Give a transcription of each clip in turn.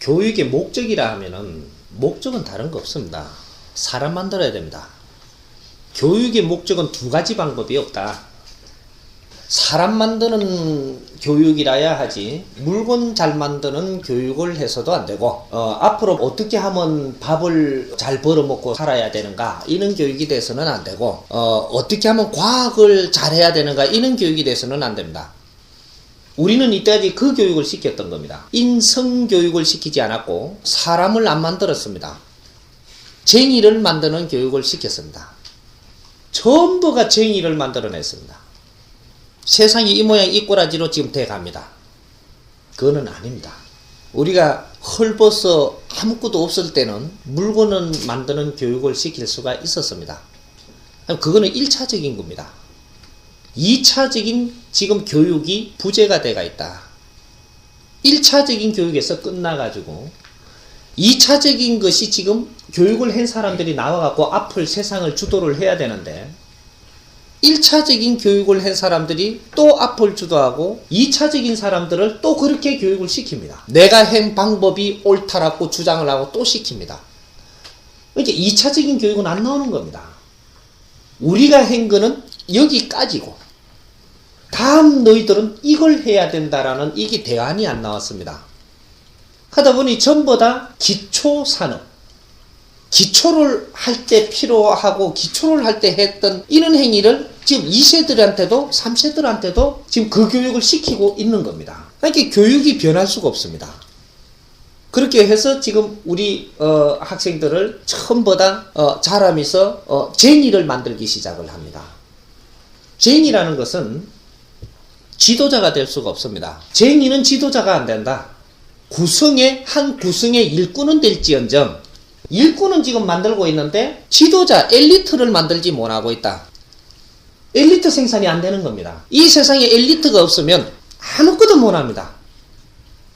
교육의 목적이라 하면은 목적은 다른 거 없습니다. 사람 만들어야 됩니다. 교육의 목적은 두 가지 방법이 없다. 사람 만드는 교육이라야 하지 물건 잘 만드는 교육을 해서도 안 되고 앞으로 어떻게 하면 밥을 잘 벌어먹고 살아야 되는가 이런 교육이 돼서는 안 되고 어떻게 하면 과학을 잘해야 되는가 이런 교육이 돼서는 안 됩니다. 우리는 이때까지 그 교육을 시켰던 겁니다. 인성교육을 시키지 않았고 사람을 안 만들었습니다. 쟁의를 만드는 교육을 시켰습니다. 전부가 쟁의를 만들어냈습니다. 세상이 이 모양 이 꼬라지로 지금 돼갑니다. 그거는 아닙니다. 우리가 헐벗어 아무것도 없을 때는 물건을 만드는 교육을 시킬 수가 있었습니다. 그거는 1차적인 겁니다. 2차적인 지금 교육이 부재가 돼가 있다. 1차적인 교육에서 끝나가지고 2차적인 것이 지금 교육을 한 사람들이 나와갖고 앞을 세상을 주도를 해야 되는데 1차적인 교육을 한 사람들이 또 앞을 주도하고 2차적인 사람들을 또 그렇게 교육을 시킵니다. 내가 한 방법이 옳다라고 주장을 하고 또 시킵니다. 이제 2차적인 교육은 안 나오는 겁니다. 우리가 한 거는 여기까지고 다음 너희들은 이걸 해야 된다라는 이게 대안이 안 나왔습니다. 하다 보니 전부 다 기초산업 기초를 할 때 필요하고 기초를 할 때 했던 이런 행위를 지금 2세들한테도 3세들한테도 지금 그 교육을 시키고 있는 겁니다. 그러니까 교육이 변할 수가 없습니다. 그렇게 해서 지금 우리 학생들을 전부 다 자라면서 쟁의를 만들기 시작을 합니다. 쟁의라는 것은 지도자가 될 수가 없습니다. 쟁의는 지도자가 안 된다. 한 구성의 일꾼은 될지언정 일꾼은 지금 만들고 있는데 지도자 엘리트를 만들지 못하고 있다. 엘리트 생산이 안 되는 겁니다. 이 세상에 엘리트가 없으면 아무것도 못합니다.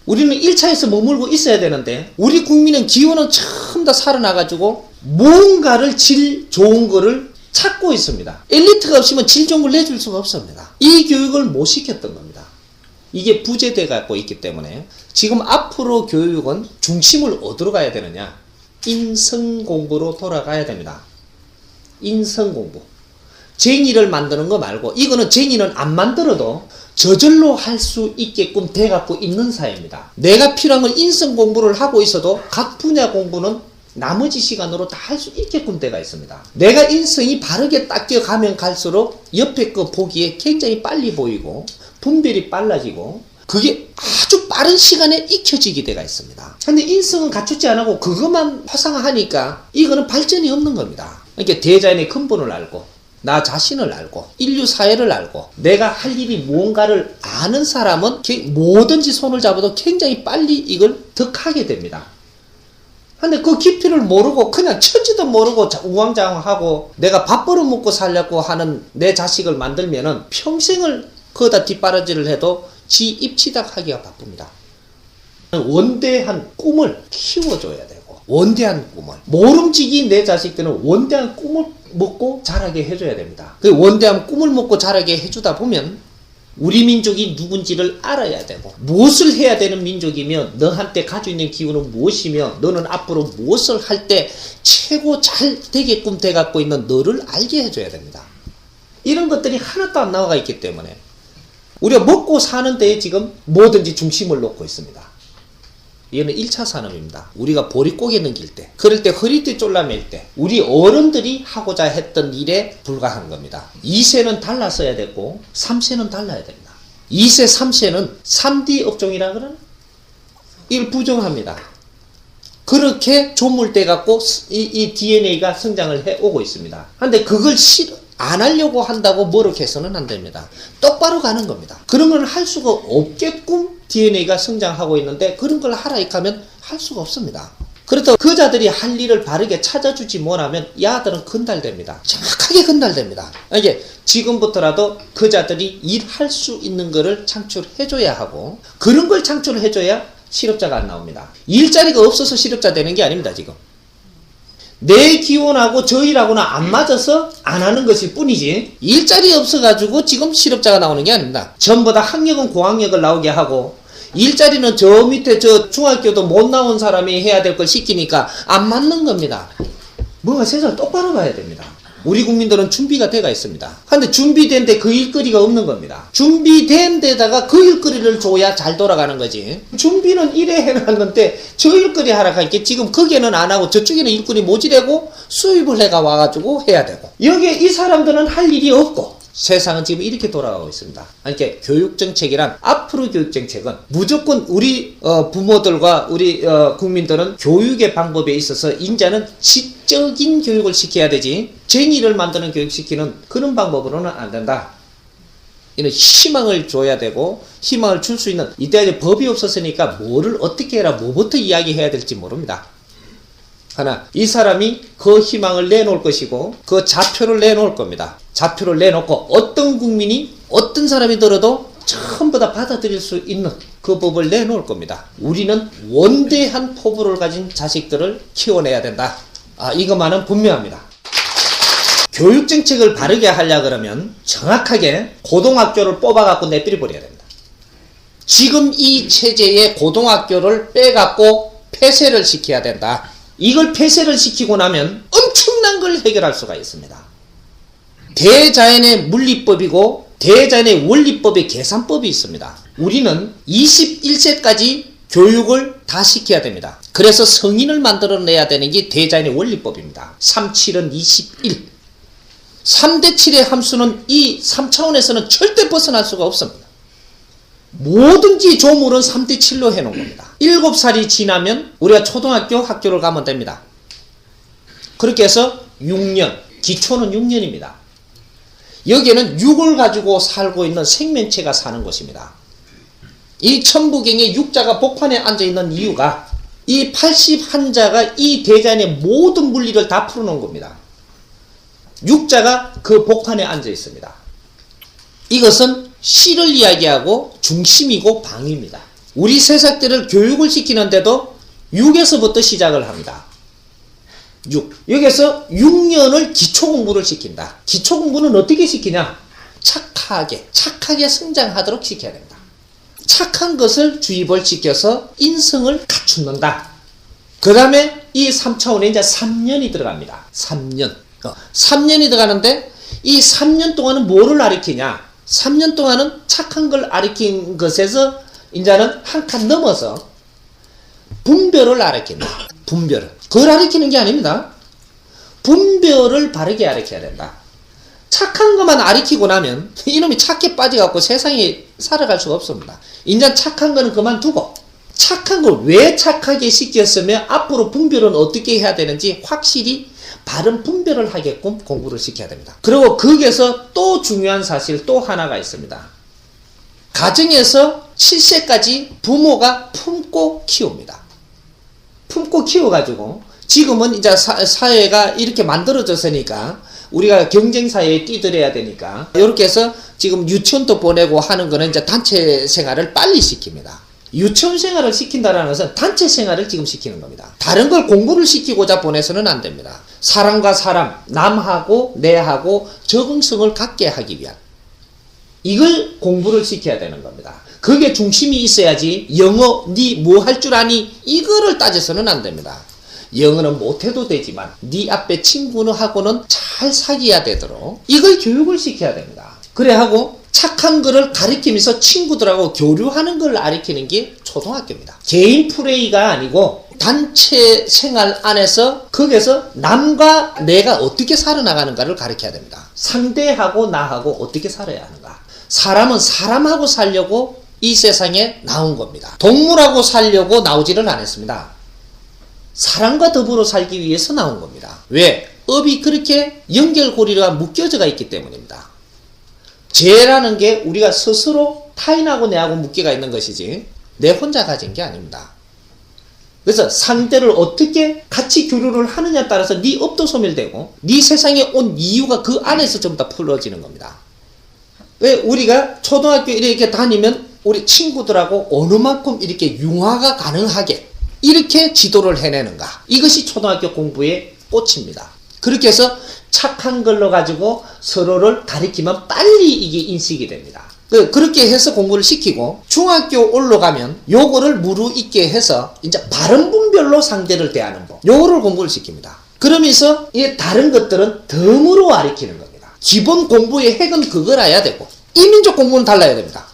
우리는 1차에서 머물고 있어야 되는데 우리 국민은 기호는 처음 다 살아나가지고 뭔가를 질 좋은 거를 찾고 있습니다. 엘리트가 없으면 질 좋은 걸 내줄 수가 없습니다. 이 교육을 못 시켰던 겁니다. 이게 부재돼 갖고 있기 때문에 지금 앞으로 교육은 중심을 어디로 가야 되느냐? 인성공부로 돌아가야 됩니다. 인성공부. 쟁의를 만드는 거 말고 이거는 쟁의는 안 만들어도 저절로 할 수 있게끔 돼갖고 있는 사회입니다. 내가 필요한 건 인성공부를 하고 있어도 각 분야 공부는 나머지 시간으로 다 할 수 있게끔 돼가 있습니다. 내가 인성이 바르게 닦여가면 갈수록 옆에 거 보기에 굉장히 빨리 보이고 분별이 빨라지고 그게 아주 빠른 시간에 익혀지게 돼가 있습니다. 근데 인성은 갖추지 않고 그것만 화상하니까 이거는 발전이 없는 겁니다. 그러니까 대자연의 근본을 알고 나 자신을 알고 인류 사회를 알고 내가 할 일이 무언가를 아는 사람은 뭐든지 손을 잡아도 굉장히 빨리 이걸 득하게 됩니다. 근데 그 깊이를 모르고 그냥 천지도 모르고 우왕좌왕하고 내가 밥 벌어먹고 살려고 하는 내 자식을 만들면은 평생을 거기다 뒷바라지를 해도 지 입치닥 하기가 바쁩니다. 원대한 꿈을 키워줘야 되고 원대한 꿈을 모름지기 내 자식들은 원대한 꿈을 먹고 자라게 해줘야 됩니다. 그 원대한 꿈을 먹고 자라게 해주다 보면 우리 민족이 누군지를 알아야 되고 무엇을 해야 되는 민족이며 너한테 가지고 있는 기운은 무엇이며 너는 앞으로 무엇을 할 때 최고 잘 되게끔 돼갖고 있는 너를 알게 해줘야 됩니다. 이런 것들이 하나도 안 나와 있기 때문에 우리가 먹고 사는 데에 지금 뭐든지 중심을 놓고 있습니다. 이거는 1차 산업입니다. 우리가 보릿고개 넘길 때, 그럴 때 허리띠 쫄라맬 때 우리 어른들이 하고자 했던 일에 불과한 겁니다. 2세는 달랐어야 되고 3세는 달라야 됩니다. 2세, 3세는 3D 업종이라 그러나? 이걸 부정합니다. 그렇게 조물돼 갖고 이 DNA가 성장을 해오고 있습니다. 그런데 그걸 안 하려고 한다고 뭐렇게해서는 안 됩니다. 똑바로 가는 겁니다. 그런 걸 할 수가 없게끔 DNA가 성장하고 있는데 그런 걸 하라 하면 할 수가 없습니다. 그렇다고 그 자들이 할 일을 바르게 찾아주지 못하면 야들은 건달됩니다. 정확하게 건달됩니다. 이게 지금부터라도 그 자들이 일할 수 있는 거를 창출해줘야 하고 그런 걸 창출해줘야 실업자가 안 나옵니다. 일자리가 없어서 실업자 되는 게 아닙니다. 지금 내 기원하고 저 일하고는 안 맞아서 안 하는 것일 뿐이지 일자리 없어가지고 지금 실업자가 나오는 게 아닙니다. 전부 다 학력은 고학력을 나오게 하고 일자리는 저 밑에 저 중학교도 못 나온 사람이 해야 될 걸 시키니까 안 맞는 겁니다. 뭔가 세상을 똑바로 봐야 됩니다. 우리 국민들은 준비가 돼가 있습니다. 근데 준비된 데 그 일거리가 없는 겁니다. 준비된 데다가 그 일거리를 줘야 잘 돌아가는 거지. 준비는 이래 해놨는데 저 일거리 하라 하니까 지금 거기에는 안 하고 저쪽에는 일거리 모지래고 수입을 해가 와가지고 해야 되고, 여기에 이 사람들은 할 일이 없고, 세상은 지금 이렇게 돌아가고 있습니다. 그러니까 교육정책이란, 앞으로 교육정책은 무조건 우리 부모들과 우리 국민들은 교육의 방법에 있어서 이제는 지적인 교육을 시켜야 되지, 쟁의를 만드는 교육시키는 그런 방법으로는 안 된다. 이는 희망을 줘야 되고, 희망을 줄 수 있는, 이때 법이 없었으니까 뭐를 어떻게 해라, 뭐부터 이야기해야 될지 모릅니다. 하나, 이 사람이 그 희망을 내놓을 것이고 그 좌표를 내놓을 겁니다. 좌표를 내놓고 어떤 국민이, 어떤 사람이 들어도 전부 다 받아들일 수 있는 그 법을 내놓을 겁니다. 우리는 원대한 포부를 가진 자식들을 키워내야 된다. 이것만은 분명합니다. 교육정책을 바르게 하려 그러면 정확하게 고등학교를 뽑아갖고 내버려버려야 됩니다. 지금 이 체제의 고등학교를 빼갖고 폐쇄를 시켜야 된다. 이걸 폐쇄를 시키고 나면 엄청난 걸 해결할 수가 있습니다. 대자연의 물리법이고 대자연의 원리법의 계산법이 있습니다. 우리는 21세까지 교육을 다 시켜야 됩니다. 그래서 성인을 만들어내야 되는 게 대자연의 원리법입니다. 3, 7은 21. 3대 7의 함수는 이 3차원에서는 절대 벗어날 수가 없습니다. 뭐든지 조물은 3대 7로 해놓은 겁니다. 7살이 지나면 우리가 초등학교 학교를 가면 됩니다. 그렇게 해서 6년, 기초는 6년입니다. 여기에는 6을 가지고 살고 있는 생명체가 사는 곳입니다. 이 천부경의 6자가 복판에 앉아있는 이유가 이 81자가 이 대자연의 모든 물리를 다 풀어놓은 겁니다. 6자가 그 복판에 앉아있습니다. 이것은 씨를 이야기하고 중심이고 방입니다. 우리 새싹들을 교육을 시키는데도 6에서부터 시작을 합니다. 6. 여기서 6년을 기초공부를 시킨다. 기초공부는 어떻게 시키냐? 착하게 성장하도록 시켜야 됩니다. 착한 것을 주입을 시켜서 인성을 갖춘다. 그 다음에 이 3차원에 이제 3년이 들어갑니다. 3년. 3년이 들어가는데 이 3년 동안은 뭐를 가리키냐? 3년 동안은 착한 걸 가리킨 것에서 이제는 한 칸 넘어서 분별을 가리킨다. 분별을. 그걸 가리키는 게 아닙니다. 분별을 바르게 가리켜야 된다. 착한 것만 가리키고 나면 이놈이 착해 빠져갖고 세상에 살아갈 수가 없습니다. 이제 착한 거는 그만두고 착한 걸 왜 착하게 시켰으면 앞으로 분별은 어떻게 해야 되는지 확실히 바른 분별을 하게끔 공부를 시켜야 됩니다. 그리고 거기에서 또 중요한 사실 또 하나가 있습니다. 가정에서 7세까지 부모가 품고 키웁니다. 품고 키워가지고 지금은 이제 사회가 이렇게 만들어졌으니까 우리가 경쟁사회에 뛰들어야 되니까 이렇게 해서 지금 유치원도 보내고 하는 거는 이제 단체 생활을 빨리 시킵니다. 유치원 생활을 시킨다라는 것은 단체 생활을 지금 시키는 겁니다. 다른 걸 공부를 시키고자 보내서는 안 됩니다. 사람과 사람, 남하고 내하고 적응성을 갖게 하기 위한 이걸 공부를 시켜야 되는 겁니다. 그게 중심이 있어야지 영어 니 뭐 할 줄 아니 이거를 따져서는 안 됩니다. 영어는 못해도 되지만 네 앞에 친구는 하고는 잘 사귀어야 되도록 이걸 교육을 시켜야 됩니다. 그래 하고 착한 거를 가르치면서 친구들하고 교류하는 걸 가르치는 게 초등학교입니다. 개인 플레이가 아니고 단체 생활 안에서 거기서 남과 내가 어떻게 살아나가는가를 가르쳐야 됩니다. 상대하고 나하고 어떻게 살아야 하는가. 사람은 사람하고 살려고 이 세상에 나온 겁니다. 동물하고 살려고 나오지를 않았습니다. 사람과 더불어 살기 위해서 나온 겁니다. 왜? 업이 그렇게 연결고리가 묶여져가 있기 때문입니다. 죄라는 게 우리가 스스로 타인하고 내하고 묶여가 있는 것이지 내 혼자 가진 게 아닙니다. 그래서 상대를 어떻게 같이 교류를 하느냐에 따라서 네 업도 소멸되고 네 세상에 온 이유가 그 안에서 전부 다 풀어지는 겁니다. 왜 우리가 초등학교 이렇게 다니면 우리 친구들하고 어느 만큼 이렇게 융화가 가능하게 이렇게 지도를 해내는가. 이것이 초등학교 공부의 꽃입니다. 그렇게 해서 착한 걸로 가지고 서로를 가리키면 빨리 이게 인식이 됩니다. 그렇게 해서 공부를 시키고 중학교 올라가면 요거를 무르익게 해서 이제 발음 분별로 상대를 대하는 법, 요거를 공부를 시킵니다. 그러면서 이 다른 것들은 덤으로 가르치는 겁니다. 기본 공부의 핵은 그거라야 되고, 이민족 공부는 달라야 됩니다.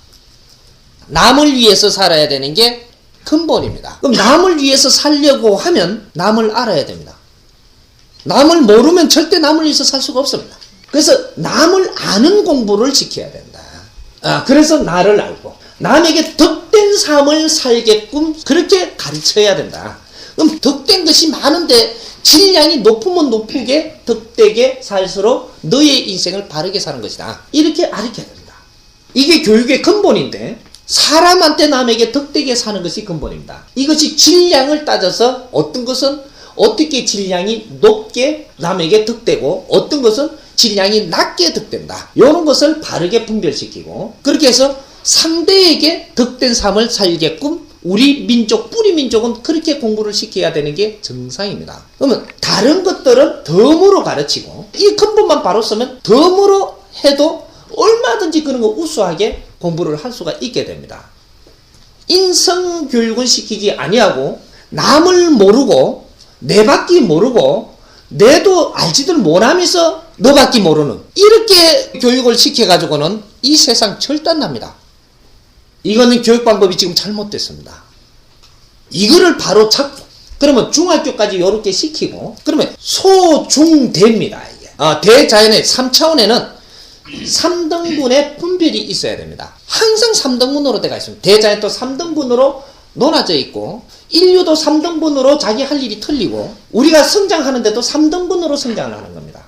남을 위해서 살아야 되는 게 근본입니다. 그럼 남을 위해서 살려고 하면 남을 알아야 됩니다. 남을 모르면 절대 남을 위해서 살 수가 없습니다. 그래서 남을 아는 공부를 시켜야 된다. 그래서 나를 알고 남에게 덕된 삶을 살게끔 그렇게 가르쳐야 된다. 그럼 덕된 것이 많은데 질량이 높으면 높게 덕되게 살수록 너의 인생을 바르게 사는 것이다. 이렇게 가르쳐야 됩니다. 이게 교육의 근본인데, 사람한테 남에게 덕되게 사는 것이 근본입니다. 이것이 질량을 따져서 어떤 것은 어떻게 질량이 높게 남에게 덕되고 어떤 것은 질량이 낮게 덕된다. 이런 것을 바르게 분별시키고, 그렇게 해서 상대에게 덕된 삶을 살게끔 우리 민족, 뿌리 민족은 그렇게 공부를 시켜야 되는 게 정상입니다. 그러면 다른 것들은 덤으로 가르치고 이 근본만 바로 쓰면 덤으로 해도 얼마든지 그런 거 우수하게 공부를 할 수가 있게 됩니다. 인성교육은 시키지 아니하고 남을 모르고 내밖에 모르고 내도 알지들 못하면서 너밖에 모르는, 이렇게 교육을 시켜가지고는 이 세상 절대 안 납니다. 이거는 교육 방법이 지금 잘못됐습니다. 이거를 바로 잡고 그러면 중학교까지 이렇게 시키고, 그러면 소중대입니다. 이게 대자연의 3차원에는 3등분의 분별이 있어야 됩니다. 항상 3등분으로 되어 있습니다. 대자연도 3등분으로 논하져 있고, 인류도 3등분으로 자기 할 일이 틀리고, 우리가 성장하는데도 3등분으로 성장을 하는 겁니다.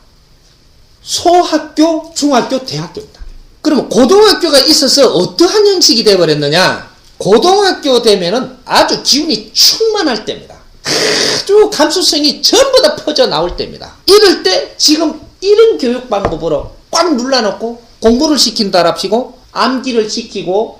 소학교, 중학교, 대학교입니다. 그러면 고등학교가 있어서 어떠한 형식이 되어버렸느냐? 고등학교 되면은 아주 기운이 충만할 때입니다. 아주 감수성이 전부 다 퍼져 나올 때입니다. 이럴 때 지금 이런 교육 방법으로 꽉 눌러놓고 공부를 시킨다랍시고 암기를 시키고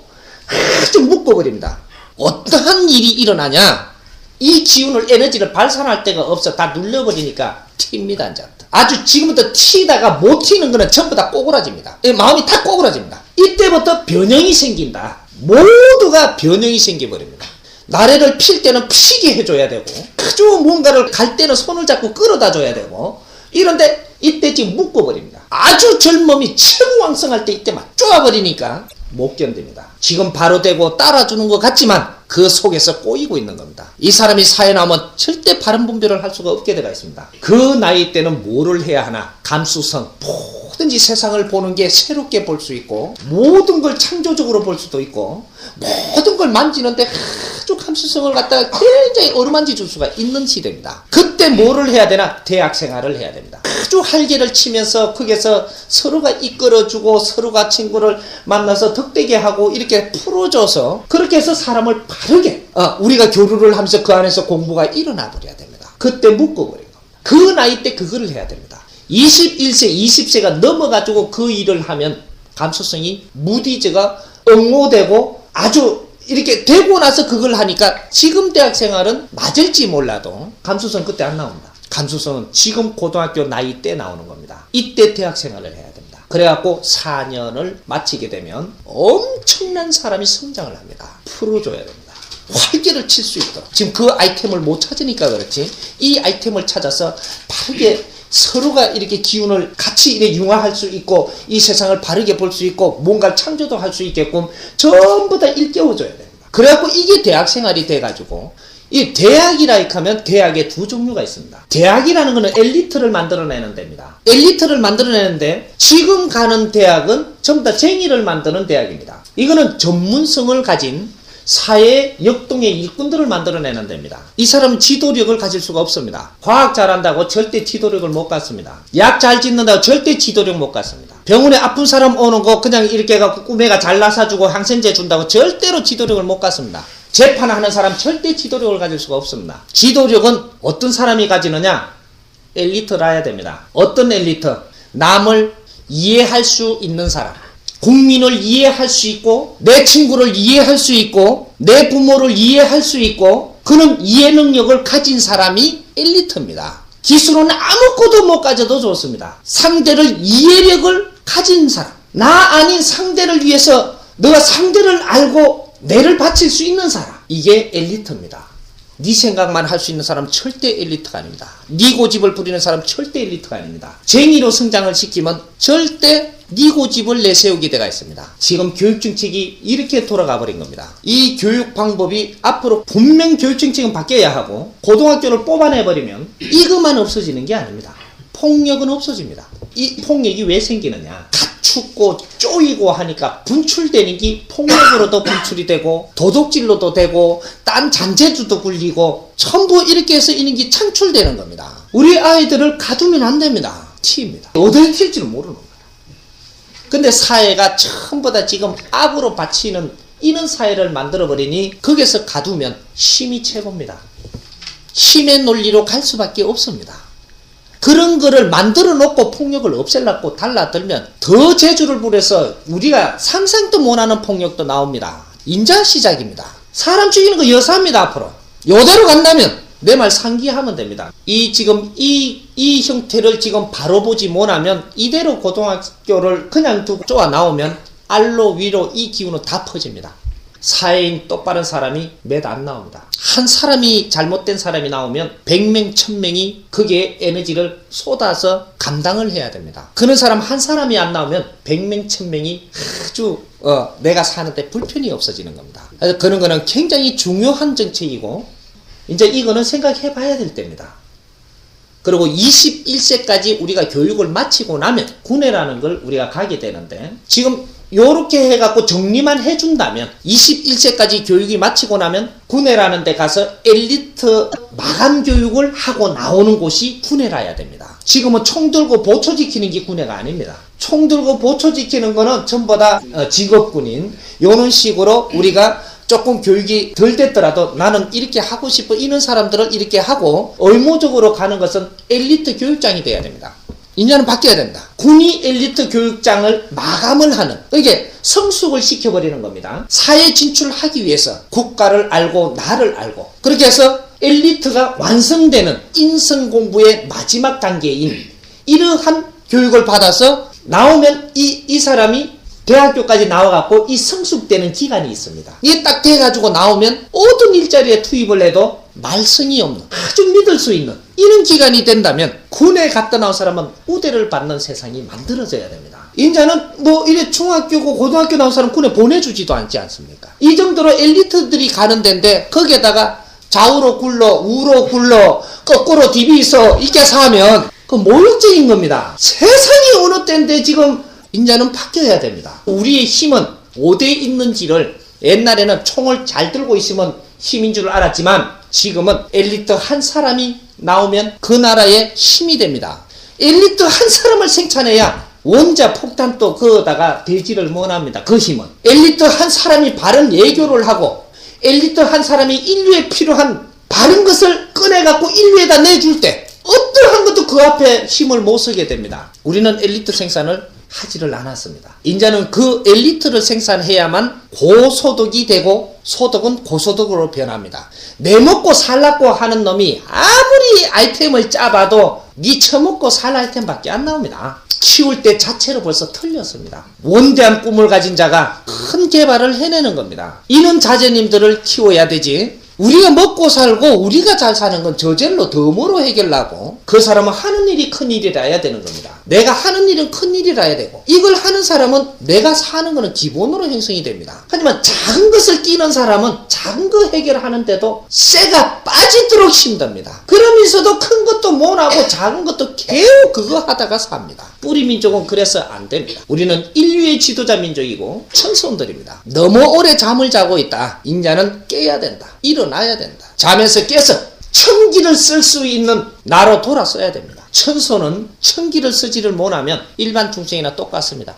아주 묶어버립니다. 어떠한 일이 일어나냐? 이 기운을, 에너지를 발산할 데가 없어. 다 눌러버리니까 튑니다. 이제 아주 지금부터 튀다가 못 튀는 거는 전부 다 꼬그라집니다. 마음이 다 꼬그라집니다. 이때부터 변형이 생긴다. 모두가 변형이 생겨버립니다. 나래를 필 때는 피게 해줘야 되고, 아주 뭔가를 갈 때는 손을 잡고 끌어다 줘야 되고, 이런데 이때 지금 묶어버립니다. 아주 젊음이 최고 왕성할 때 이때만 쪼아버리니까 못 견딥니다. 지금 바로 되고 따라주는 것 같지만 그 속에서 꼬이고 있는 겁니다. 이 사람이 사회 나오면 절대 바른 분별을 할 수가 없게 되어 있습니다. 그 나이 때는 뭐를 해야 하나? 감수성, 뭐든지 세상을 보는 게 새롭게 볼 수 있고, 모든 걸 창조적으로 볼 수도 있고, 모든 걸 만지는데 아주 감수성을 갖다가 굉장히 어루만지 줄 수가 있는 시대입니다. 그때 뭐를 해야 되나? 대학 생활을 해야 됩니다. 아주 활개를 치면서 거기서 서로가 이끌어주고 서로가 친구를 만나서 덕되게 하고 이렇게 풀어줘서, 그렇게 해서 사람을 바르게 우리가 교류를 하면서 그 안에서 공부가 일어나 버려야 됩니다. 그때 묶어버린 겁니다. 그 나이 때 그거를 해야 됩니다. 21세, 20세가 넘어가지고 그 일을 하면 감수성이 무디제가 엉호되고 아주 이렇게 되고 나서 그걸 하니까 지금 대학생활은 맞을지 몰라도 감수성 그때 안 나옵니다. 감수성은 지금 고등학교 나이 때 나오는 겁니다. 이때 대학생활을 해야 됩니다. 그래갖고 4년을 마치게 되면 엄청난 사람이 성장을 합니다. 풀어줘야 됩니다. 활기를 칠 수 있도록. 지금 그 아이템을 못 찾으니까 그렇지, 이 아이템을 찾아서 바르게 서로가 이렇게 기운을 같이 이렇게 융화할 수 있고, 이 세상을 바르게 볼 수 있고, 뭔가를 창조도 할 수 있게끔 전부 다 일깨워줘야 됩니다. 그래갖고 이게 대학생활이 돼가지고, 이 대학이라 하면 대학에 두 종류가 있습니다. 대학이라는 거는 엘리트를 만들어내는 데입니다. 엘리트를 만들어내는데, 지금 가는 대학은 전부 다 쟁의를 만드는 대학입니다. 이거는 전문성을 가진 사회 역동의 일꾼들을 만들어내는 데입니다. 이 사람은 지도력을 가질 수가 없습니다. 과학 잘한다고 절대 지도력을 못 갖습니다. 약 잘 짓는다고 절대 지도력 못 갖습니다. 병원에 아픈 사람 오는 거 그냥 이렇게 해갖고 꿈에가 잘라사주고 항생제 준다고 절대로 지도력을 못 갖습니다. 재판하는 사람 절대 지도력을 가질 수가 없습니다. 지도력은 어떤 사람이 가지느냐? 엘리트라야 됩니다. 어떤 엘리트? 남을 이해할 수 있는 사람, 국민을 이해할 수 있고, 내 친구를 이해할 수 있고, 내 부모를 이해할 수 있고, 그런 이해 능력을 가진 사람이 엘리트입니다. 기술은 아무것도 못 가져도 좋습니다. 상대를 이해력을 가진 사람, 나 아닌 상대를 위해서 너가 상대를 알고 내를 바칠 수 있는 사람, 이게 엘리트입니다. 네 생각만 할 수 있는 사람은 절대 엘리트가 아닙니다. 네 고집을 부리는 사람은 절대 엘리트가 아닙니다. 쟁의로 성장을 시키면 절대 네 고집을 내세우게 되어 있습니다. 지금 교육 정책이 이렇게 돌아가 버린 겁니다. 이 교육 방법이 앞으로 분명 교육 정책은 바뀌어야 하고, 고등학교를 뽑아내버리면 이것만 없어지는 게 아닙니다. 폭력은 없어집니다. 이 폭력이 왜 생기느냐? 춥고 쪼이고 하니까 분출되는 게 폭력으로도 분출이 되고, 도둑질로도 되고, 딴 잔재주도 굴리고, 전부 이렇게 해서 이런 게 창출되는 겁니다. 우리 아이들을 가두면 안 됩니다. 치입니다. 어디에 튈지를 모르는 거예요. 근데 사회가 전부 다 지금 악으로 바치는 이런 사회를 만들어버리니, 거기서 가두면 힘이 최고입니다. 힘의 논리로 갈 수밖에 없습니다. 그런 거를 만들어 놓고 폭력을 없애려고 달라들면 더 재주를 부려서 우리가 상상도 못하는 폭력도 나옵니다. 인자 시작입니다. 사람 죽이는 거 여사입니다. 앞으로 요대로 간다면 내 말 상기하면 됩니다. 지금 이 형태를 지금 바로 보지 못하면 이대로 고등학교를 그냥 두고 쪼아 나오면 알로 위로 이 기운은 다 퍼집니다. 사회인 똑바른 사람이 몇 안 나옵니다. 한 사람이 잘못된 사람이 나오면 100명 1000명이 거기에 에너지를 쏟아서 감당을 해야 됩니다. 그런 사람 한 사람이 안 나오면 100명 1000명이 아주 내가 사는데 불편이 없어지는 겁니다. 그래서 그런 거는 굉장히 중요한 정책이고, 이제 이거는 생각해 봐야 될 때입니다. 그리고 21세까지 우리가 교육을 마치고 나면 군에라는 걸 우리가 가게 되는데, 지금 요렇게 해갖고 정리만 해준다면 21세까지 교육이 마치고 나면 군에라는 데 가서 엘리트 마감 교육을 하고 나오는 곳이 군에라야 됩니다. 지금은 총 들고 보초 지키는 게 군에가 아닙니다. 총 들고 보초 지키는 거는 전부 다 직업군인, 요런 식으로 우리가 조금 교육이 덜 됐더라도 나는 이렇게 하고 싶어 이런 사람들을 이렇게 하고 의무적으로 가는 것은 엘리트 교육장이 돼야 됩니다. 이제는 바뀌어야 된다. 군이 엘리트 교육장을 마감을 하는, 이게 성숙을 시켜버리는 겁니다. 사회 진출하기 위해서 국가를 알고 나를 알고, 그렇게 해서 엘리트가 완성되는 인성 공부의 마지막 단계인 이러한 교육을 받아서 나오면 이 사람이 대학교까지 나와갖고 이 성숙되는 기간이 있습니다. 이게 딱 돼가지고 나오면 모든 일자리에 투입을 해도 말썽이 없는, 아주 믿을 수 있는 이런 기간이 된다면 군에 갔다 나온 사람은 우대를 받는 세상이 만들어져야 됩니다. 이제는 뭐 이래 중학교고 고등학교 나온 사람 군에 보내주지도 않지 않습니까? 이 정도로 엘리트들이 가는 데인데 거기에다가 좌우로 굴러 우로 굴러 거꾸로 디비서 이렇게 사면 그 모욕적인 겁니다. 세상이 어느 때인데 지금 이제는 바뀌어야 됩니다. 우리의 힘은 어디에 있는지를, 옛날에는 총을 잘 들고 있으면 힘인 줄 알았지만 지금은 엘리트 한 사람이 나오면 그 나라의 힘이 됩니다. 엘리트 한 사람을 생산해야 원자 폭탄도 그거다가 되지를 못합니다. 그 힘은. 엘리트 한 사람이 바른 예교를 하고, 엘리트 한 사람이 인류에 필요한 바른 것을 꺼내갖고 인류에다 내줄 때 어떠한 것도 그 앞에 힘을 못 쓰게 됩니다. 우리는 엘리트 생산을 하지를 않았습니다. 이제는 그 엘리트를 생산해야만 고소득이 되고, 소득은 고소득으로 변합니다. 내 먹고 살라고 하는 놈이 아무리 아이템을 짜봐도 니 처먹고 살 아이템밖에 안 나옵니다. 키울 때 자체로 벌써 틀렸습니다. 원대한 꿈을 가진 자가 큰 개발을 해내는 겁니다. 이런 자제님들을 키워야 되지, 우리가 먹고 살고 우리가 잘 사는 건 저절로 덤으로 해결하고, 그 사람은 하는 일이 큰 일이라 해야 되는 겁니다. 내가 하는 일은 큰 일이라 해야 되고, 이걸 하는 사람은 내가 사는 거는 기본으로 형성이 됩니다. 하지만 작은 것을 끼는 사람은 작은 거 해결하는데도 쇠가 빠지도록 힘듭니다. 그러면서도 큰 것도 못하고 작은 것도 겨우 그거 하다가 삽니다. 뿌리 민족은 그래서 안 됩니다. 우리는 인류의 지도자 민족이고 천손들입니다. 너무 오래 잠을 자고 있다. 인자는 깨야 된다. 일어나야 된다. 잠에서 깨서 천기를 쓸 수 있는 나로 돌아서야 됩니다. 천손은 천기를 쓰지를 못하면 일반 중생이나 똑같습니다.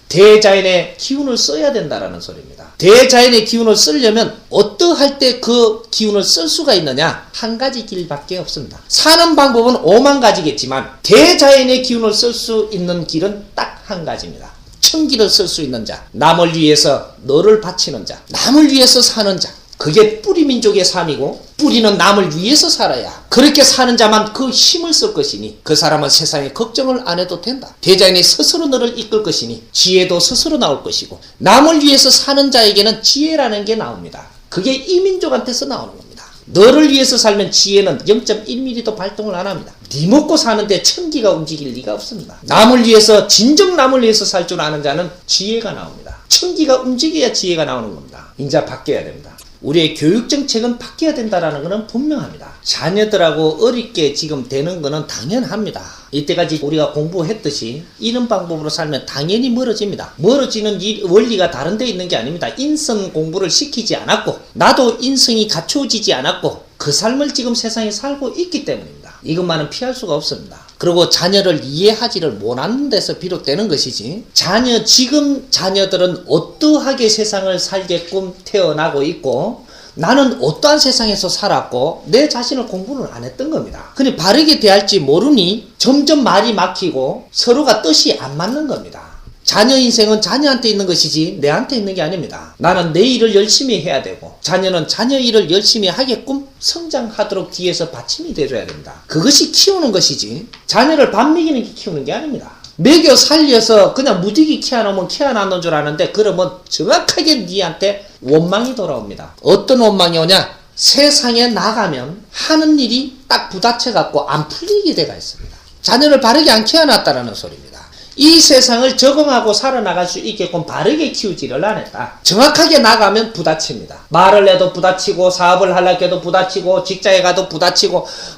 대자연의 기운을 써야 된다라는 소리입니다. 대자연의 기운을 쓰려면 어떠할 때 그 기운을 쓸 수가 있느냐? 한 가지 길밖에 없습니다. 사는 방법은 5만 가지겠지만 대자연의 기운을 쓸 수 있는 길은 딱 한 가지입니다. 천기를 쓸 수 있는 자, 남을 위해서 너를 바치는 자, 남을 위해서 사는 자, 그게 뿌리민족의 삶이고, 우리는 남을 위해서 살아야 그렇게 사는 자만 그 힘을 쓸 것이니 그 사람은 세상에 걱정을 안 해도 된다. 대자연이 스스로 너를 이끌 것이니 지혜도 스스로 나올 것이고 남을 위해서 사는 자에게는 지혜라는 게 나옵니다. 그게 이민족한테서 나오는 겁니다. 너를 위해서 살면 지혜는 0.1mm도 발동을 안 합니다. 네 먹고 사는데 천기가 움직일 리가 없습니다. 남을 위해서 진정 남을 위해서 살 줄 아는 자는 지혜가 나옵니다. 천기가 움직여야 지혜가 나오는 겁니다. 인자 바뀌어야 됩니다. 우리의 교육 정책은 바뀌어야 된다는 것은 분명합니다. 자녀들하고 어렵게 지금 되는 것은 당연합니다. 이때까지 우리가 공부했듯이 이런 방법으로 살면 당연히 멀어집니다. 멀어지는 이 원리가 다른 데 있는 게 아닙니다. 인성 공부를 시키지 않았고 나도 인성이 갖춰지지 않았고 그 삶을 지금 세상에 살고 있기 때문입니다. 이것만은 피할 수가 없습니다. 그리고 자녀를 이해하지를 못하는 데서 비롯되는 것이지 지금 자녀들은 어떠하게 세상을 살게끔 태어나고 있고 나는 어떠한 세상에서 살았고 내 자신을 공부를 안 했던 겁니다. 근데 바르게 대할지 모르니 점점 말이 막히고 서로가 뜻이 안 맞는 겁니다. 자녀 인생은 자녀한테 있는 것이지 내한테 있는 게 아닙니다. 나는 내 일을 열심히 해야 되고 자녀는 자녀 일을 열심히 하게끔 성장하도록 뒤에서 받침이 돼줘야 됩니다. 그것이 키우는 것이지 자녀를 밥 먹이는 게 키우는 게 아닙니다. 먹여 살려서 그냥 무지개 키워놓으면 키워놨는 줄 아는데 그러면 정확하게 니한테 원망이 돌아옵니다. 어떤 원망이 오냐? 세상에 나가면 하는 일이 딱 부딪혀갖고 안 풀리게 돼가 있습니다. 자녀를 바르게 안 키워놨다는 소리입니다. 이 세상을 적응하고 살아나갈 수 있게끔 바르게 키우지를 않았다. 정확하게 나가면 부딪힙니다. 말을 해도 부딪히고 사업을 하려고 해도 부딪히고 직장에 가도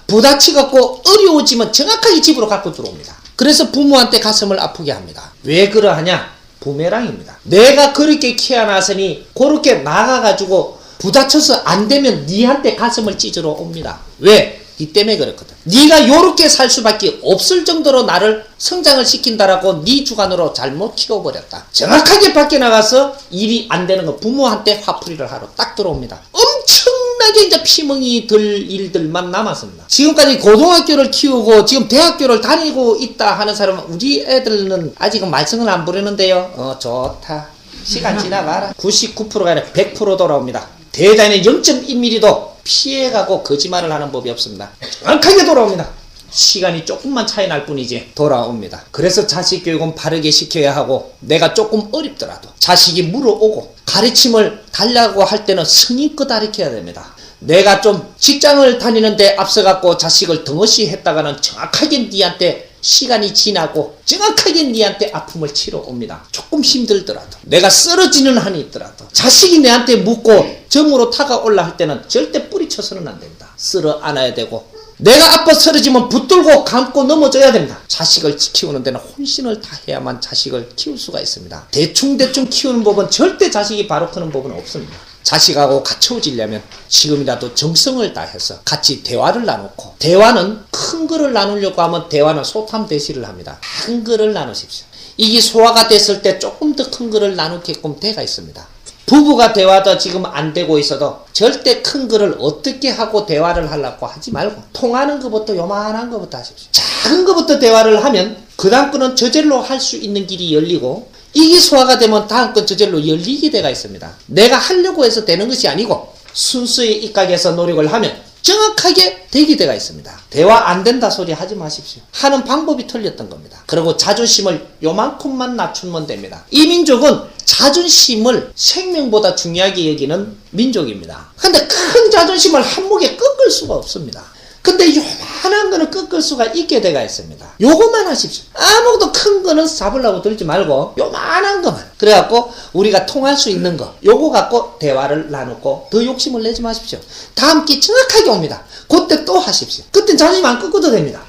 부딪히갖고 어려워지면 정확하게 집으로 갖고 들어옵니다. 그래서 부모한테 가슴을 아프게 합니다. 왜 그러하냐? 부메랑입니다. 내가 그렇게 키워놨으니 그렇게 나가가지고 부딪혀서 안 되면 니한테 가슴을 찢으러 옵니다. 왜? 니 때문에 그렇거든. 니가 요렇게 살 수밖에 없을 정도로 나를 성장을 시킨다라고 니 주관으로 잘못 키워버렸다. 정확하게 밖에 나가서 일이 안 되는 거 부모한테 화풀이를 하러 딱 들어옵니다. 엄청나게 이제 피멍이 들 일들만 남았습니다. 지금까지 고등학교를 키우고 지금 대학교를 다니고 있다 하는 사람은 우리 애들은 아직은 말썽을 안 부르는데요. 좋다. 시간 지나가라. 99%가 아니라 100% 돌아옵니다. 대자연의 0.1mm도 피해가고 거짓말을 하는 법이 없습니다. 정확하게 돌아옵니다. 시간이 조금만 차이 날 뿐이지 돌아옵니다. 그래서 자식 교육은 바르게 시켜야 하고 내가 조금 어렵더라도 자식이 물어오고 가르침을 달라고 할 때는 성의껏 가르쳐야 됩니다. 내가 좀 직장을 다니는데 앞서갖고 자식을 덩어시 했다가는 정확하게 니한테 시간이 지나고 정확하게 니한테 아픔을 치러 옵니다. 조금 힘들더라도 내가 쓰러지는 한이 있더라도 자식이 내한테 묻고 정으로 타가올라 할 때는 절대 뿌리쳐서는 안 됩니다. 쓸어 안아야 되고 내가 아파 쓰러지면 붙들고 감고 넘어져야 됩니다. 자식을 키우는 데는 혼신을 다해야만 자식을 키울 수가 있습니다. 대충 키우는 법은 절대 자식이 바로 크는 법은 없습니다. 자식하고 갖춰지려면 지금이라도 정성을 다해서 같이 대화를 나누고 대화는 큰 거를 나누려고 하면 대화는 소탐 대시를 합니다. 큰 거를 나누십시오. 이게 소화가 됐을 때 조금 더 큰 거를 나누게끔 돼가 있습니다. 부부가 대화도 지금 안 되고 있어도 절대 큰 거를 어떻게 하고 대화를 하려고 하지 말고 통하는 것부터 요만한 것부터 하십시오. 작은 것부터 대화를 하면 그 다음 거는 저절로 할 수 있는 길이 열리고 이게 소화가 되면 다음 건 저절로 열리게 돼가 있습니다. 내가 하려고 해서 되는 것이 아니고 순수의 입각에서 노력을 하면 정확하게 되게 돼가 있습니다. 대화 안 된다 소리 하지 마십시오. 하는 방법이 틀렸던 겁니다. 그리고 자존심을 요만큼만 낮추면 됩니다. 이 민족은 자존심을 생명보다 중요하게 여기는 민족입니다. 근데 큰 자존심을 한 목에 꺾을 수가 없습니다. 근데 요만한 거는 꺾을 수가 있게 돼가 있습니다. 요것만 하십시오. 아무것도 큰 거는 잡으려고 들지 말고 요만한 거만. 그래갖고 우리가 통할 수 있는 거 요거 갖고 대화를 나누고 더 욕심을 내지 마십시오. 다음 기 정확하게 옵니다. 그때 또 하십시오. 그땐 자존심 안 꺾어도 됩니다.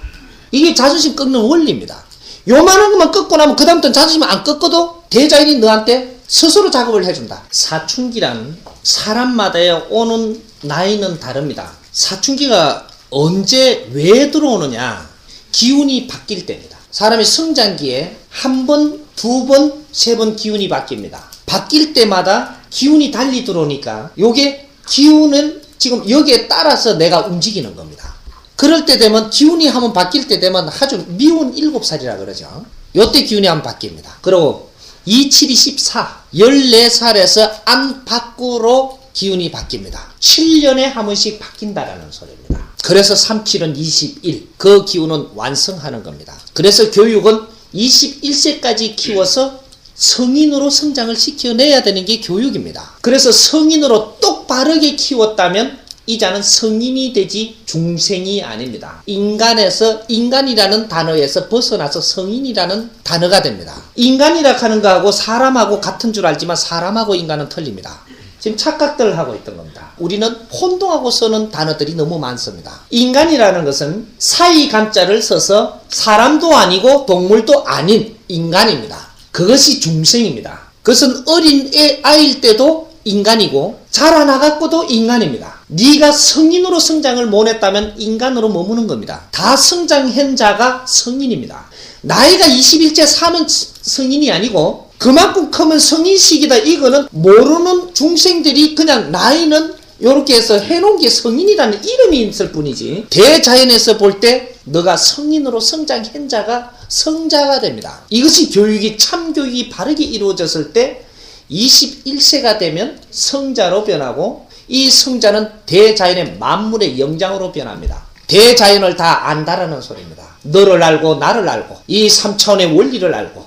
이게 자존심 꺾는 원리입니다. 요만한 것만 꺾고 나면 그 다음부터는 자존심 안 꺾어도 대자연이 너한테 스스로 작업을 해준다. 사춘기란 사람마다의 오는 나이는 다릅니다. 사춘기가 언제 왜 들어오느냐? 기운이 바뀔 때입니다. 사람이 성장기에 한 번, 두 번, 세 번 기운이 바뀝니다. 바뀔 때마다 기운이 달리 들어오니까 요게 기운은 지금 여기에 따라서 내가 움직이는 겁니다. 그럴 때 되면 기운이 한번 바뀔 때 되면 아주 미운 7살이라 그러죠. 요때 기운이 한번 바뀝니다. 그리고 27이 14, 14살에서 안 밖으로 기운이 바뀝니다. 7년에 한 번씩 바뀐다라는 소리입니다. 그래서 37은 21, 그 기운은 완성하는 겁니다. 그래서 교육은 21세까지 키워서 성인으로 성장을 시켜내야 되는 게 교육입니다. 그래서 성인으로 똑바르게 키웠다면 이자는 성인이 되지 중생이 아닙니다. 인간이라는 단어에서 벗어나서 성인이라는 단어가 됩니다. 인간이라 하는 거하고 사람하고 같은 줄 알지만 사람하고 인간은 틀립니다. 지금 착각들 하고 있던 겁니다. 우리는 혼동하고 쓰는 단어들이 너무 많습니다. 인간이라는 것은 사이 간자를 써서 사람도 아니고 동물도 아닌 인간입니다. 그것이 중생입니다. 그것은 어린 아이일 때도 인간이고 자라나갖고도 인간입니다. 네가 성인으로 성장을 못했다면 인간으로 머무는 겁니다. 다 성장한 자가 성인입니다. 나이가 21세 사면 성인이 아니고 그만큼 크면 성인식이다. 이거는 모르는 중생들이 그냥 나이는 이렇게 해서 해놓은 게 성인이라는 이름이 있을 뿐이지, 대자연에서 볼 때 너가 성인으로 성장한 자가 성자가 됩니다. 이것이 교육이 참교육이 바르게 이루어졌을 때 21세가 되면 성자로 변하고, 이 성자는 대자연의 만물의 영장으로 변합니다. 대자연을 다 안다라는 소리입니다. 너를 알고 나를 알고 이 3차원의 원리를 알고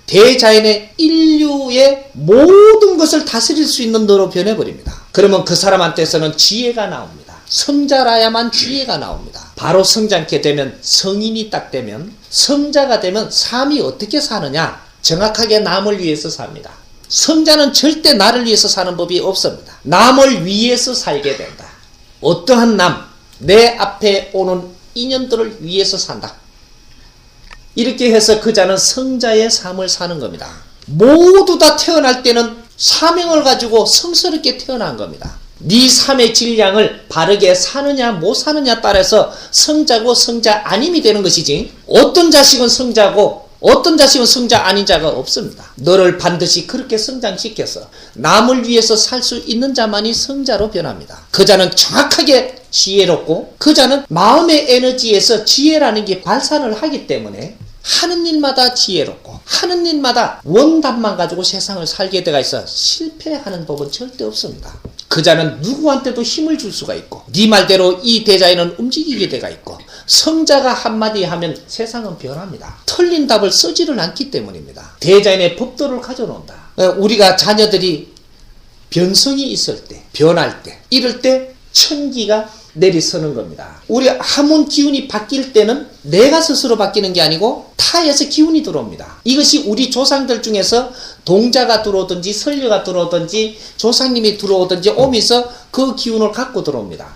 대자연의 인류의 모든 것을 다스릴 수 있는 너로 변해버립니다. 그러면 그 사람한테서는 지혜가 나옵니다. 성자라야만 지혜가 나옵니다. 바로 성장케 되면, 성인이 딱 되면, 성자가 되면 삶이 어떻게 사느냐, 정확하게 남을 위해서 삽니다. 성자는 절대 나를 위해서 사는 법이 없습니다. 남을 위해서 살게 된다. 어떠한 남, 내 앞에 오는 인연들을 위해서 산다. 이렇게 해서 그 자는 성자의 삶을 사는 겁니다. 모두 다 태어날 때는 사명을 가지고 성스럽게 태어난 겁니다. 네 삶의 질량을 바르게 사느냐 못 사느냐 따라서 성자고 성자 아님이 되는 것이지, 어떤 자식은 성자고 어떤 자식은 성자 아닌 자가 없습니다. 너를 반드시 그렇게 성장시켜서 남을 위해서 살 수 있는 자만이 성자로 변합니다. 그 자는 정확하게 지혜롭고, 그 자는 마음의 에너지에서 지혜라는 게 발산을 하기 때문에 하는 일마다 지혜롭고 하는 일마다 원답만 가지고 세상을 살게 되어 있어 실패하는 법은 절대 없습니다. 그 자는 누구한테도 힘을 줄 수가 있고, 네 말대로 이 대자연은 움직이게 되어 있고, 성자가 한마디 하면 세상은 변합니다. 틀린 답을 쓰지를 않기 때문입니다. 대자연의 법도를 가져놓는다. 우리가 자녀들이 변성이 있을 때, 변할 때, 이럴 때 천기가 내리서는 겁니다. 우리 하문 기운이 바뀔 때는 내가 스스로 바뀌는 게 아니고 타에서 기운이 들어옵니다. 이것이 우리 조상들 중에서 동자가 들어오든지 설녀가 들어오든지 조상님이 들어오든지 오면서 그 기운을 갖고 들어옵니다.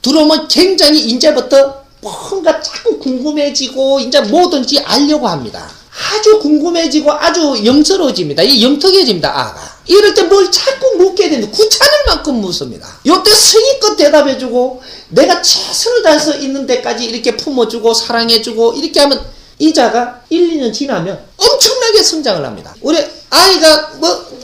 들어오면 굉장히 이제부터 뭔가 자꾸 궁금해지고 이제 뭐든지 알려고 합니다. 아주 궁금해지고 아주 영스러워집니다. 영특해집니다. 아가. 이럴 때 뭘 자꾸 묻게 되는데 귀찮을 만큼 묻습니다. 요때 성의껏 대답해주고 내가 최선을 다해서 있는 데까지 이렇게 품어주고 사랑해주고 이렇게 하면 이 자가 1, 2년 지나면 엄청나게 성장을 합니다. 우리 아이가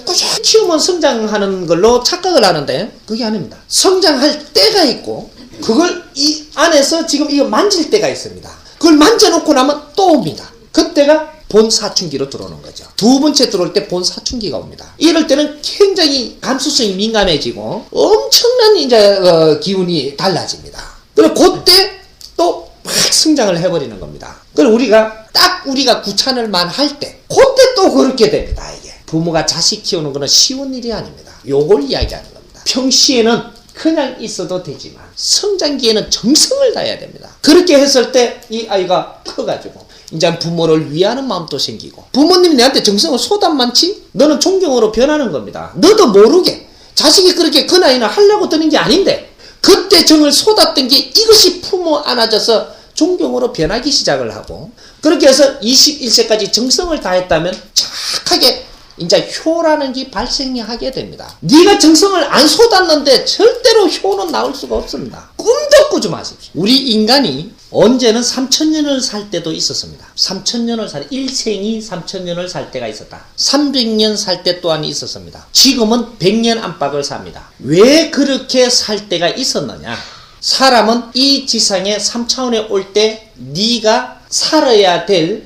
꾸준히 키우면 성장하는 걸로 착각을 하는데 그게 아닙니다. 성장할 때가 있고 그걸 이 안에서 지금 이거 만질 때가 있습니다. 그걸 만져놓고 나면 또 옵니다. 그때가 본 사춘기로 들어오는 거죠. 두 번째 들어올 때 본 사춘기가 옵니다. 이럴 때는 굉장히 감수성이 민감해지고 엄청난 이제 기운이 달라집니다. 그리고 그때 또 막 성장을 해버리는 겁니다. 그리고 우리가 귀찮을 만할 때 그때 또 그렇게 됩니다. 이게 부모가 자식 키우는 거는 쉬운 일이 아닙니다. 요걸 이야기하는 겁니다. 평시에는 그냥 있어도 되지만 성장기에는 정성을 다해야 됩니다. 그렇게 했을 때 이 아이가 커가지고 이제 부모를 위하는 마음도 생기고, 부모님이 내한테 정성을 쏟아 많지? 너는 존경으로 변하는 겁니다. 너도 모르게 자식이 그렇게 그 나이는 하려고 드는 게 아닌데 그때 정을 쏟았던 게 이것이 품어 안아져서 존경으로 변하기 시작을 하고, 그렇게 해서 21세까지 정성을 다했다면 정확하게 이제 효라는 게 발생하게 됩니다. 네가 정성을 안 쏟았는데 절대로 효는 나올 수가 없습니다. 꿈도 꾸지 마십시오. 우리 인간이 언제는 3000년을 살 때도 있었습니다. 3000년을 일생이 3000년을 살 때가 있었다. 300년 살 때 또한 있었습니다. 지금은 100년 안팎을 삽니다. 왜 그렇게 살 때가 있었느냐? 사람은 이 지상에 3차원에 올 때 네가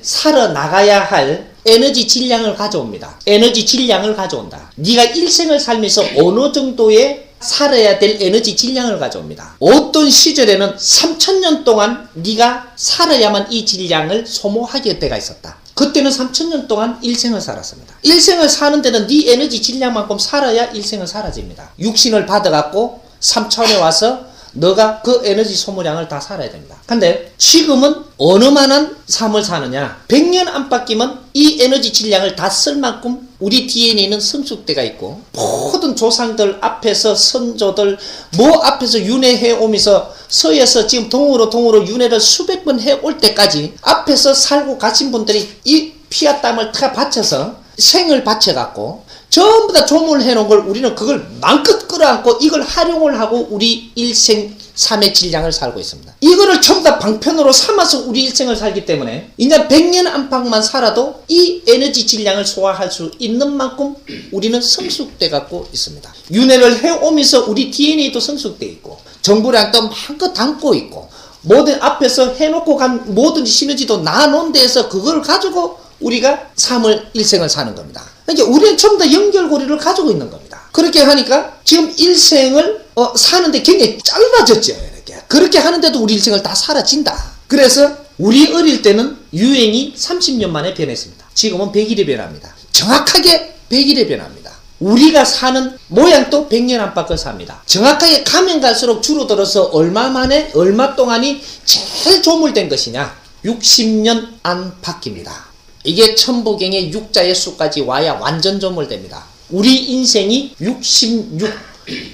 살아나가야 할 에너지 질량을 가져옵니다. 에너지 질량을 가져온다. 네가 일생을 살면서 어느 정도의 살아야 될 에너지 질량을 가져옵니다. 어떤 시절에는 3000년 동안 네가 살아야만 이 질량을 소모하게 때가 있었다. 그때는 3000년 동안 일생을 살았습니다. 일생을 사는 데는 네 에너지 질량만큼 살아야 일생을 사라집니다. 육신을 받아갖고 3차원에 와서 너가 그 에너지 소모량을 다 살아야 됩니다. 근데 지금은 어느 만한 삶을 사느냐? 100년 안팎이면 이 에너지 질량을 다 쓸 만큼 우리 DNA는 성숙대가 있고 모든 조상들 앞에서 선조들 뭐 앞에서 윤회해 오면서 서에서 지금 동으로 윤회를 수백 번 해올 때까지 앞에서 살고 가신 분들이 이 피와 땀을 다 바쳐서 생을 바쳐갖고 전부 다 조문을 해놓은 걸 우리는 그걸 마음껏 끌어안고 이걸 활용을 하고 우리 일생 삶의 질량을 살고 있습니다. 이거를 전부 다 방편으로 삼아서 우리 일생을 살기 때문에 인간 100년 안팎만 살아도 이 에너지 질량을 소화할 수 있는 만큼 우리는 성숙돼 갖고 있습니다. 윤회를 해오면서 우리 DNA도 성숙돼 있고 정보량도 마음껏 담고 있고 모든 앞에서 해놓고 간 모든 시너지도 나눈 데에서 그걸 가지고 우리가 삶을 일생을 사는 겁니다. 그러니까 우리는 전부 다 연결고리를 가지고 있는 겁니다. 그렇게 하니까 지금 일생을 사는데 굉장히 짧아졌죠. 이렇게. 그렇게 하는데도 우리 일생을 다 사라진다. 그래서 우리 어릴 때는 유행이 30년 만에 변했습니다. 지금은 100일에 변합니다. 정확하게 100일에 변합니다. 우리가 사는 모양도 100년 안팎을 삽니다. 정확하게 가면 갈수록 줄어들어서 얼마 만에 얼마 동안이 제일 조물된 것이냐? 60년 안팎입니다. 이게 천부경의 6자의 수까지 와야 완전 조물됩니다. 우리 인생이 66,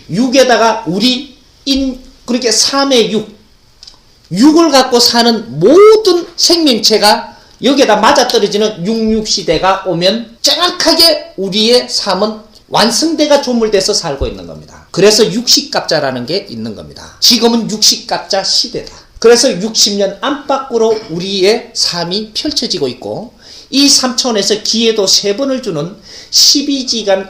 6에다가 우리 그렇게 3의 6을 갖고 사는 모든 생명체가 여기에다 맞아떨어지는 66시대가 오면 정확하게 우리의 삶은 완성대가 조물돼서 살고 있는 겁니다. 그래서 60갑자라는 게 있는 겁니다. 지금은 60갑자 시대다. 그래서 60년 안팎으로 우리의 삶이 펼쳐지고 있고 이 3차원에서 기회도 3번을 주는 12지간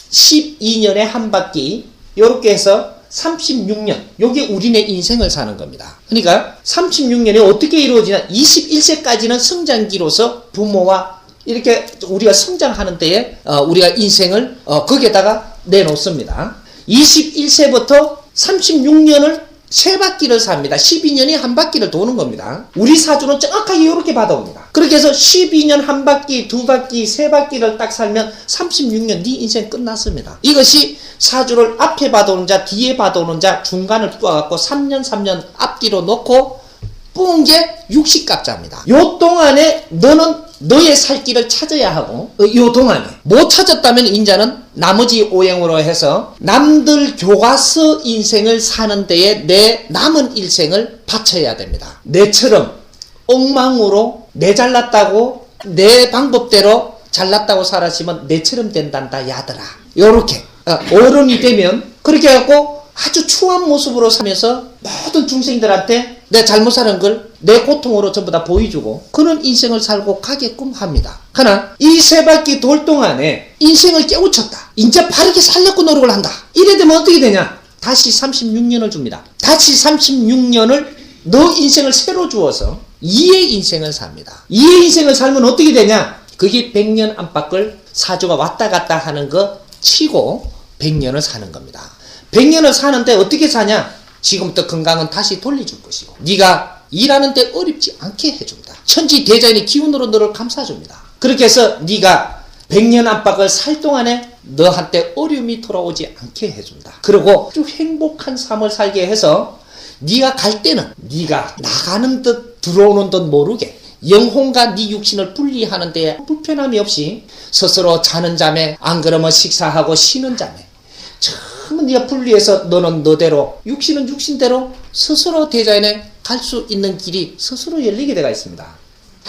12년에 한 바퀴 이렇게 해서 36년 요게 우리네 인생을 사는 겁니다. 그러니까 36년이 어떻게 이루어지냐 21세까지는 성장기로서 부모와 이렇게 우리가 성장하는 데에 우리가 인생을 거기에다가 내놓습니다. 21세부터 36년을 3바퀴를 삽니다. 12년이 한 바퀴를 도는 겁니다. 우리 사주는 정확하게 이렇게 받아옵니다. 그렇게 해서 12년 한 바퀴, 2바퀴, 3바퀴를 딱 살면 36년 네 인생 끝났습니다. 이것이 사주를 앞에 받아오는 자, 뒤에 받아오는 자, 중간을 뽑아갖고 3년 앞뒤로 놓고 뽑은 게 60갑자입니다. 요 동안에 너는 너의 살 길을 찾아야 하고 요 동안에 못 찾았다면 인자는 나머지 오행으로 해서 남들 교과서 인생을 사는 데에 내 남은 일생을 바쳐야 됩니다. 내처럼 엉망으로 내 잘났다고 내 방법대로 잘났다고 살았으면 내처럼 된단다 야들아. 요렇게 어른이 되면 그렇게 해갖고 아주 추한 모습으로 살면서 모든 중생들한테 내 잘못 사는 걸 내 고통으로 전부 다 보여주고 그런 인생을 살고 가게끔 합니다. 하나 이 3바퀴 돌 동안에 인생을 깨우쳤다. 이제 바르게 살려고 노력을 한다. 이래 되면 어떻게 되냐? 다시 36년을 줍니다. 다시 36년을 너 인생을 새로 주어서 2의 인생을 삽니다. 2의 인생을 살면 어떻게 되냐? 그게 100년 안팎을 사주가 왔다 갔다 하는 거 치고 100년을 사는 겁니다. 100년을 사는데 어떻게 사냐? 지금부터 건강은 다시 돌려줄 것이고 네가 일하는데 어렵지 않게 해준다. 천지 대자연의 기운으로 너를 감싸줍니다. 그렇게 해서 네가 100년 안팎을 살 동안에 너한테 어려움이 돌아오지 않게 해준다. 그리고 아주 행복한 삶을 살게 해서 네가 갈 때는 네가 나가는 듯 들어오는 듯 모르게 영혼과 네 육신을 분리하는 데 불편함이 없이 스스로 자는 잠에 안 그러면 식사하고 쉬는 잠에 전부 네가 분리해서 너는 너대로 육신은 육신대로 스스로 대자연에 갈 수 있는 길이 스스로 열리게 되어 있습니다.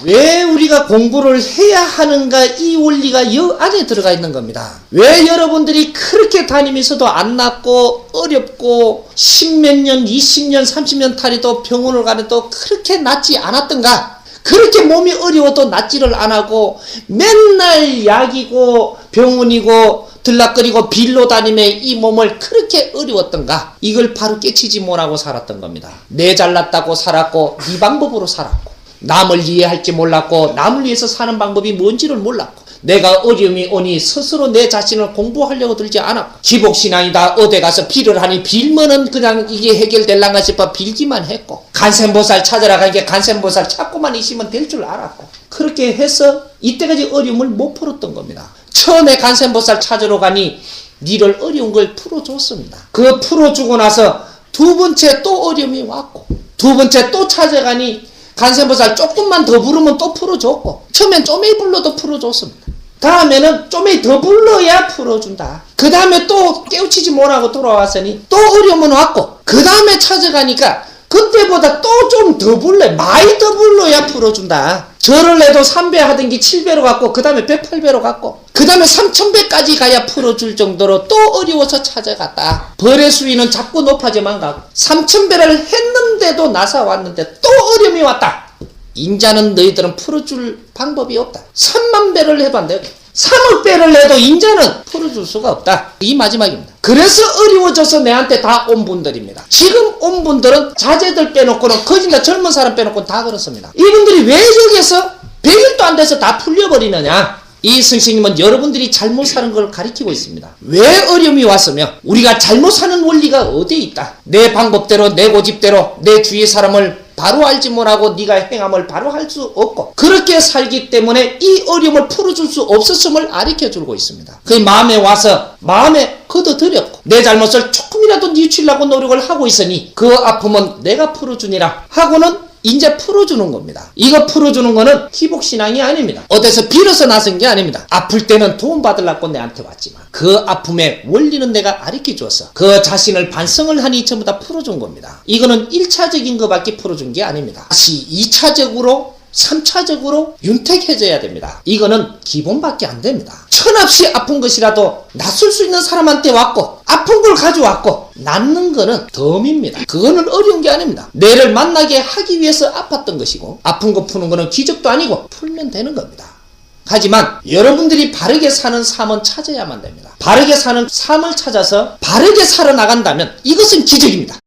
왜 우리가 공부를 해야 하는가 이 원리가 여 안에 들어가 있는 겁니다. 왜 여러분들이 그렇게 다니면서도 안 낫고 어렵고 10몇 년, 20년, 30년 탈의도 병원을 가는데도 그렇게 낫지 않았던가? 그렇게 몸이 어려워도 낫지를 안 하고 맨날 약이고 병원이고 들락거리고 빌로 다니며 이 몸을 그렇게 어려웠던가? 이걸 바로 깨치지 못하고 살았던 겁니다. 내 잘났다고 살았고 네 방법으로 살았고 남을 이해할지 몰랐고 남을 위해서 사는 방법이 뭔지를 몰랐고 내가 어려움이 오니 스스로 내 자신을 공부하려고 들지 않았고 기복신앙이다 어디 가서 빌을 하니 빌면은 그냥 이게 해결될란가 싶어 빌기만 했고 간센보살 찾으러 가니까 간센보살 찾고만 있으면 될 줄 알았고 그렇게 해서 이때까지 어려움을 못 풀었던 겁니다. 처음에 간센보살 찾으러 가니 니를 어려운 걸 풀어줬습니다. 그 풀어주고 나서 두 번째 또 어려움이 왔고 두 번째 또 찾아가니 간센보살 조금만 더 부르면 또 풀어줬고 처음엔 쪼매이 불러도 풀어줬습니다. 다음에는 쪼매이 더 불러야 풀어준다. 그 다음에 또 깨우치지 못하고 돌아왔으니 또 어려움은 왔고 그 다음에 찾아가니까 그때보다 또 좀 더 불러 많이 더 불러야 풀어준다. 절을 해도 3배 하던 게 7배로 갔고 그 다음에 108배로 갔고 그 다음에 3000배까지 가야 풀어줄 정도로 또 어려워서 찾아갔다. 벌의 수위는 자꾸 높아져만 가고 3000배를 했는데도 나사 왔는데 또 어려움이 왔다. 인자는 너희들은 풀어줄 방법이 없다. 30,000배를 해도 안 돼요. 3억 배를 해도 인자는 풀어줄 수가 없다. 이 마지막입니다. 그래서 어려워져서 내한테 다 온 분들입니다. 지금 온 분들은 자제들 빼놓고는 거진 다 젊은 사람 빼놓고는 다 그렇습니다. 이분들이 왜 여기에서 100일도 안 돼서 다 풀려버리느냐. 이 선생님은 여러분들이 잘못 사는 걸 가리키고 있습니다. 왜 어려움이 왔으며 우리가 잘못 사는 원리가 어디에 있다. 내 방법대로 내 고집대로 내 주위의 사람을 바로 알지 못하고 네가 행함을 바로 할 수 없고 그렇게 살기 때문에 이 어려움을 풀어줄 수 없었음을 가르쳐주고 있습니다. 그 마음에 와서 마음에 걷어들였고 내 잘못을 조금이라도 뉘우치려고 노력을 하고 있으니 그 아픔은 내가 풀어주니라 하고는 이제 풀어주는 겁니다. 이거 풀어주는 거는 기복신앙이 아닙니다. 어디서 빌어서 나선 게 아닙니다. 아플 때는 도움 받으려고 내한테 왔지만 그 아픔의 원리는 내가 가르쳐 주었어. 그 자신을 반성을 하니 전부 다 풀어준 겁니다. 이거는 1차적인 것밖에 풀어준 게 아닙니다. 다시 2차적으로 3차적으로 윤택해져야 됩니다. 이거는 기본밖에 안 됩니다. 천없이 아픈 것이라도 낫을 수 있는 사람한테 왔고 아픈 걸 가져왔고 낫는 거는 덤입니다. 그거는 어려운 게 아닙니다. 뇌를 만나게 하기 위해서 아팠던 것이고 아픈 거 푸는 거는 기적도 아니고 풀면 되는 겁니다. 하지만 여러분들이 바르게 사는 삶은 찾아야만 됩니다. 바르게 사는 삶을 찾아서 바르게 살아나간다면 이것은 기적입니다.